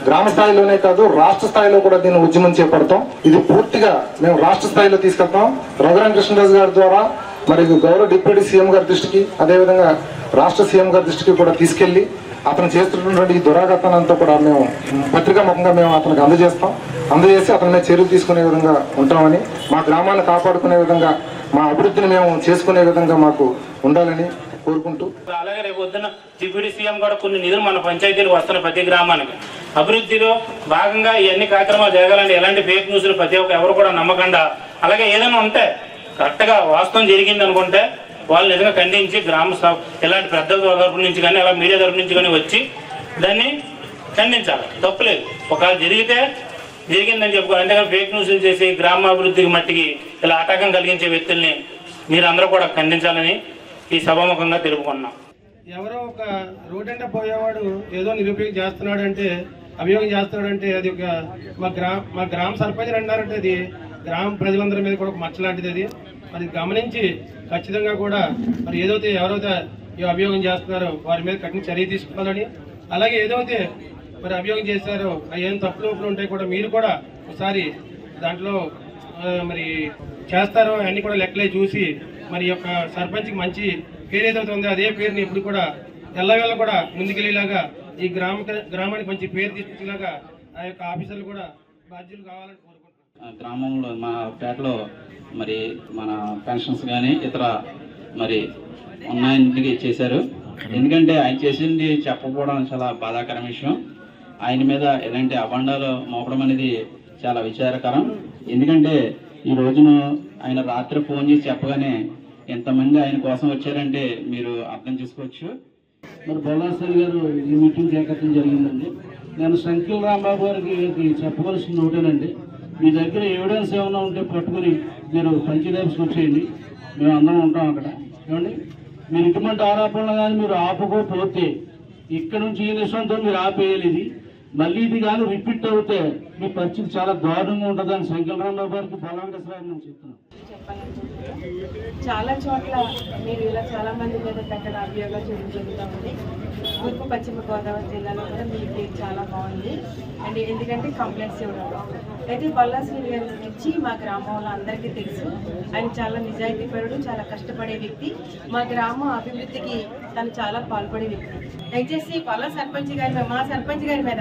గ్రామ స్థాయిలోనే కాదు రాష్ట్ర స్థాయిలో కూడా దీన్ని ఉద్యమం చేపడతాం. ఇది పూర్తిగా మేము రాష్ట్ర స్థాయిలో తీసుకెళ్తాం. రఘురామకృష్ణరాజు గారి ద్వారా మరి గౌరవ డిప్యూటీ సీఎం గారి దృష్టికి, అదేవిధంగా రాష్ట్ర సీఎం గారి దృష్టికి కూడా తీసుకెళ్లి అతను చేస్తున్నటువంటి ఈ దురాగతానంతా కూడా మేము పత్రికాముఖంగా మేము అతనికి అందజేసి అతని మీద చర్యలు తీసుకునే విధంగా ఉంటామని, మా గ్రామాన్ని కాపాడుకునే విధంగా, మా అభివృద్ధిని మేము చేసుకునే విధంగా మాకు ఉండాలని కోరుకుంటూ, అలాగే రేపు పొద్దున్న డిప్యూటీ సీఎం కూడా కొన్ని నిధులు మన పంచాయతీలు వస్తున్నాయి ప్రతి గ్రామానికి. అభివృద్ధిలో భాగంగా ఇవన్నీ కార్యక్రమాలు జరగాలంటే ఎలాంటి ఫేక్ న్యూస్లు ప్రతి ఒక్క ఎవరు కూడా నమ్మకుండా, అలాగే ఏదైనా ఉంటే కరెక్ట్గా వాస్తవం జరిగింది అనుకుంటే వాళ్ళు నిజంగా ఖండించి గ్రామ ఇలాంటి పెద్దల తరపు నుంచి కానీ అలా మీడియా తరపు నుంచి కానీ వచ్చి దాన్ని ఖండించాలి. తప్పులేదు, ఒకవేళ జరిగిందని చెప్పుకోవాలి. అంతేగాని ఫేక్ న్యూస్లు చేసి గ్రామాభివృద్ధికి మట్టికి ఇలా ఆటంకం కలిగించే వ్యక్తుల్ని మీరందరూ కూడా ఖండించాలని ఈ సభాముఖంగా తెలుపుకున్నాం. ఎవరో ఒక రోడ్ అంటే పోయేవాడు ఏదో నిరుపయోగం చేస్తున్నాడంటే, అభియోగం చేస్తున్నాడంటే అది ఒక మా గ్రామ సర్పంచ్ అన్నారంటే అది గ్రామ ప్రజలందరి మీద కూడా ఒక మచ్చ లాంటిది. అది గమనించి ఖచ్చితంగా కూడా మరి ఎవరైతే ఈ అభియోగం చేస్తున్నారో వారి మీద కఠిన చర్య తీసుకోవాలని, అలాగే ఏదైతే మరి అభియోగం చేశారో ఏం తప్పులు ఉంటాయి కూడా మీరు కూడా ఒకసారి దాంట్లో మరి చేస్తారో అన్ని కూడా లెక్కలే చూసి మరి యొక్క సర్పంచ్కి మంచి పేరు ఏదైతే ఉందో అదే పేరుని ఇప్పుడు కూడా ఎల్లవేళ కూడా ముందుకెళ్ళేలాగా ఈ గ్రామానికి మంచి పేరు తీసుకునేలాగా ఆ యొక్క ఆఫీసర్లు కూడా బాధ్యులు కావాలని కోరుకుంటున్నాను. గ్రామంలో మా పేటలో మరి మన పెన్షన్స్ కానీ ఇతర మరి ఉన్నాయని చేశారు. ఎందుకంటే ఆయన చేసింది చెప్పకపోవడం చాలా బాధాకర విషయం. ఆయన మీద ఎలాంటి అభండాలు మోపడం అనేది చాలా విచారకరం. ఎందుకంటే ఈ రోజున ఆయన రాత్రి ఫోన్ చేసి చెప్పగానే ఎంతమంది ఆయన కోసం వచ్చారంటే మీరు అర్థం చేసుకోవచ్చు. మరి బొల్లాసరి గారు ఈ మీటింగ్ చేకట్టడం జరిగిందండి. నేను సంఖ్యల రాంబాబు గారికి చెప్పవలసింది ఒకటేనండి, మీ దగ్గర ఎవిడెన్స్ ఏమైనా ఉంటే పట్టుకుని మీరు పంచాయతీకి వచ్చేయండి, మేము అందరం ఉంటాం అక్కడ. ఏమండి, మీరు ఇటువంటి ఆరోపణలు కానీ మీరు ఆపుకోకపోతే ఇక్కడ నుంచి ఈ నిమిషంతో మీరు ఆపేయాలి. ఇది మళ్ళీ ఇది కానీ రిపీట్ అవుతే మీ పరిస్థితి చాలా దారుణంగా ఉంటుందని సంఖ్యల రాంబాబు గారికి బలంగా నేను చెప్తున్నాను. చెప్పాలనుకుంటున్నాను. చాలా చోట్ల మీరు ఇలా చాలా మంది మీద పెట్టడం అభియోగాలు జరుగుతూ ఉంది. తూర్పు పశ్చిమ గోదావరి జిల్లాలో కూడా మీకు చాలా బాగుంది అండ్ ఎందుకంటే కంప్లైంట్స్ ఇవ్వడం అయితే బల్లాశ్రీ గారి గురించి మా గ్రామంలో అందరికీ తెలుసు. ఆయన చాలా నిజాయితీపరుడు, చాలా కష్టపడే వ్యక్తి. మా గ్రామం అభివృద్ధికి తను చాలా పాల్పడే వ్యక్తి. దయచేసి పల్లా సర్పంచ్ గారి మీద, మా సర్పంచ్ గారి మీద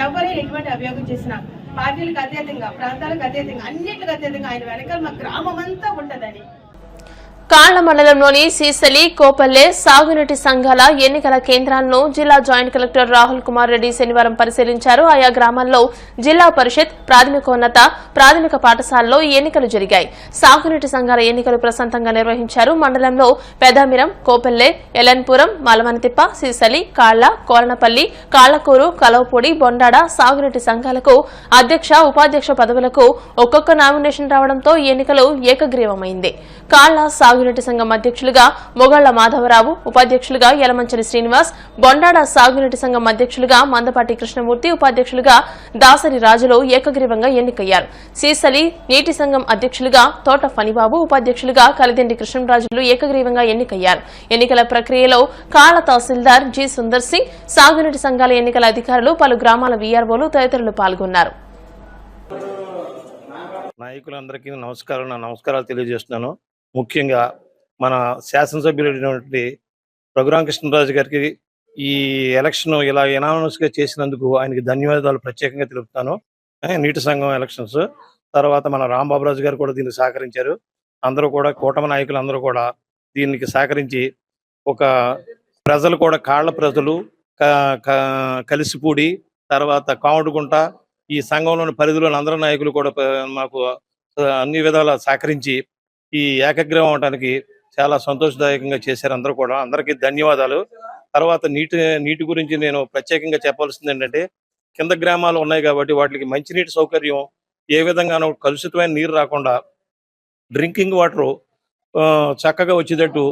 ఎవరైనా ఎటువంటి అభియోగం చేసినా పార్టీలకు అతీతంగా, ప్రాంతాలకు అతీతంగా, అన్నింటికి అతీతంగా ఆయన వెనకాల మా గ్రామం అంతా ఉంటుందని. కాళ్ల మండలంలోని సీసలి, కోపల్లె సాగునీటి సంఘాల ఎన్నికల కేంద్రాలను జిల్లా జాయింట్ కలెక్టర్ రాహుల్ కుమార్ రెడ్డి శనివారం పరిశీలించారు. ఆయా గ్రామాల్లో జిల్లా పరిషత్, ప్రాథమికోన్నత ప్రాథమిక పాఠశాలలో ఎన్నికలు జరిగాయి. సాగునీటి సంఘాల ఎన్నికలు ప్రశాంతంగా నిర్వహించారు. మండలంలో పెదామిరం, కోపల్లె, ఎలన్పురం, మలమనతిప్ప, సీసలి, కాళ్ల, కోలనపల్లి, కాళ్లకూరు, కలవపూడి, బొండాడ సాగునీటి సంఘాలకు అధ్యక్ష, ఉపాధ్యక్ష పదవులకు ఒక్కొక్క నామినేషన్ రావడంతో ఎన్నికలు ఏకగ్రీవమైంది. కాళ్ల సాగునీటి సంఘం అధ్యక్షులుగా మొగళ్ల మాధవరావు, ఉపాధ్యక్షులుగా యలమంచలి శ్రీనివాస్, బొండాడ సాగునీటి సంఘం అధ్యక్షులుగా మందపాటి కృష్ణమూర్తి, ఉపాధ్యక్షులుగా దాసరి రాజులు ఏకగ్రీవంగా ఎన్నికయ్యారు. సీసలి నీటి సంఘం అధ్యక్షులుగా తోట ఫణిబాబు, ఉపాధ్యక్షులుగా కలిదిండి కృష్ణరాజులు ఏకగ్రీవంగా ఎన్నికయ్యారు. ఎన్నికల ప్రక్రియలో కాళ్ల తహసీల్దార్ జి సుందర్ సింగ్, సాగునీటి సంఘాల ఎన్నికల అధికారులు, పలు గ్రామాల వీఆర్ఓలు తదితరులు పాల్గొన్నారు. నాయకులందరికీ నమస్కారాలు తెలియజేస్తున్నాను. ముఖ్యంగా మన శాసనసభ్యులైనటువంటి రఘురామకృష్ణరాజు గారికి ఈ ఎలక్షన్ ఇలా ఎనానమస్గా చేసినందుకు ఆయనకి ధన్యవాదాలు ప్రత్యేకంగా తెలుపుతాను. నీటి సంఘం ఎలక్షన్స్ తర్వాత మన రాంబాబురాజు గారు కూడా దీనికి సహకరించారు. అందరూ కూడా కూటమి నాయకులు అందరూ కూడా దీనికి సహకరించి ఒక ప్రజలు కూడా కాళ్ల ప్రజలు కలిసిపూడి తర్వాత కాముడుగుంట ఈ సంఘంలోని పరిధిలోని అందరూ నాయకులు కూడా మాకు అన్ని విధాలా సహకరించి ఈ ఏకగ్రీవం అవడానికి చాలా సంతోషదాయకంగా చేశారు. అందరూ కూడా అందరికీ ధన్యవాదాలు. తర్వాత నీటి గురించి నేను ప్రత్యేకంగా చెప్పాల్సింది ఏంటంటే కింద గ్రామాలు ఉన్నాయి కాబట్టి వాటికి మంచినీటి సౌకర్యం ఏ విధంగానూ కలుషితమైన నీరు రాకుండా డ్రింకింగ్ వాటర్ చక్కగా వచ్చేటట్టు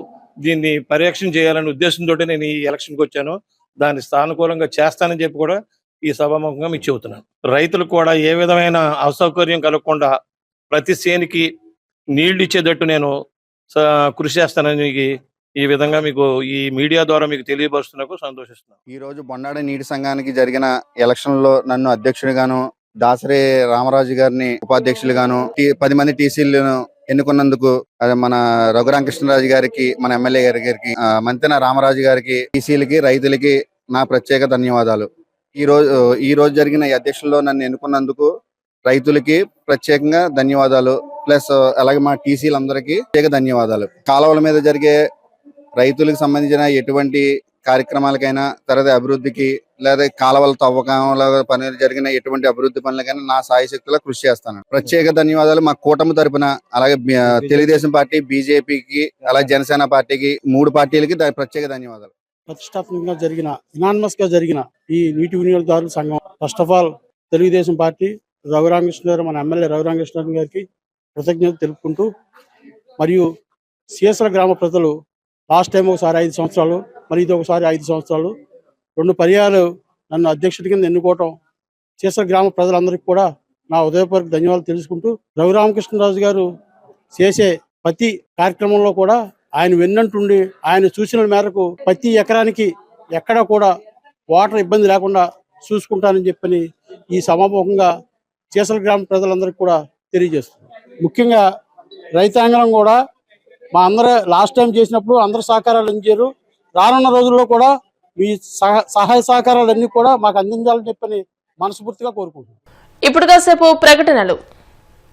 దీన్ని పర్యవేక్షణ చేయాలనే ఉద్దేశంతో నేను ఈ ఎలక్షన్కి వచ్చాను. దాన్ని సానుకూలంగా చేస్తానని చెప్పి కూడా ఈ సభాముఖంగా మీకు చెబుతున్నాను. రైతులకు కూడా ఏ విధమైన అసౌకర్యం కలగకుండా ప్రతి శ్రేణికి నీళ్లు ఇచ్చేటట్టు నేను కృషి చేస్తానని ఈ విధంగా మీకు ఈ మీడియా ద్వారా మీకు తెలియపరుస్తున్నకు సంతోషిస్తున్నాను. ఈ రోజు బొండాడ నీటి సంఘానికి జరిగిన ఎలక్షన్ లో నన్ను అధ్యక్షుడిగాను, దాసరి రామరాజు గారిని ఉపాధ్యక్షులుగాను, 10 మంది టీసీలను ఎన్నుకున్నందుకు మన రఘురామకృష్ణరాజు గారికి, మన ఎమ్మెల్యే గారికి, మంతెన రామరాజు గారికి, టీసీలకి, రైతులకి నా ప్రత్యేక ధన్యవాదాలు. ఈ రోజు జరిగిన ఈ అధ్యక్షుల్లో నన్ను ఎన్నుకున్నందుకు రైతులకి ప్రత్యేకంగా ధన్యవాదాలు. ప్లస్ అలాగే మా టీసీలందరికీ ప్రత్యేక ధన్యవాదాలు. కాలువల మీద జరిగే రైతులకు సంబంధించిన ఎటువంటి కార్యక్రమాలకైనా, తర్వాత అభివృద్ధికి, లేదా కాలువల తవ్వకంలో పనులు జరిగిన ఎటువంటి అభివృద్ధి పనులకైనా నా సాయశక్తిలో కృషి చేస్తాను. ప్రత్యేక ధన్యవాదాలు మా కూటమి తరపున, అలాగే తెలుగుదేశం పార్టీ, బీజేపీకి, అలాగే జనసేన పార్టీకి, 3 పార్టీలకి ప్రత్యేక ధన్యవాదాలు. ప్రతిష్టాత్మకంగా జరిగిన, యునానిమస్ గా జరిగిన ఈ నీటి వినియోగదారుల సంఘం first of all Telugu Desam party, Raghurama Krishna గారు, మన ఎమ్మెల్యే రఘురామకృష్ణ గారికి కృతజ్ఞత తెలుపుకుంటూ, మరియు సిఎస్ఆర్ గ్రామ ప్రజలు లాస్ట్ టైం ఒకసారి 5 సంవత్సరాలు, మరి ఇది ఒకసారి 5 సంవత్సరాలు, 2 పర్యాలు నన్ను అధ్యక్షుడి కింద ఎన్నుకోవటం సిఎస్ఆర్ గ్రామ ప్రజలందరికీ కూడా నా ఉదయపూర్వక ధన్యవాదాలు తెలుసుకుంటూ, రఘురామకృష్ణరాజు గారు చేసే ప్రతి కార్యక్రమంలో కూడా ఆయన వెన్నంటుండి ఆయన సూచనల మేరకు ప్రతి ఎకరానికి ఎక్కడా కూడా వాటర్ ఇబ్బంది లేకుండా చూసుకుంటానని చెప్పని ఈ సమాపకంగా సిఎస్ఆర్ గ్రామ ప్రజలందరికీ కూడా తెలియజేస్తుంది. ముఖ్యంగా రైతాంగం కూడా మా అందరూ లాస్ట్ టైం చేసినప్పుడు అందరు సహకారాలు అందించారు. రానున్న రోజుల్లో కూడా మీ సహాయ సహకారాలన్నీ కూడా మాకు అందించాలని చెప్పని మనస్ఫూర్తిగా కోరుకుంటున్నాను. ఇప్పుడు కాసేపు ప్రకటనలు.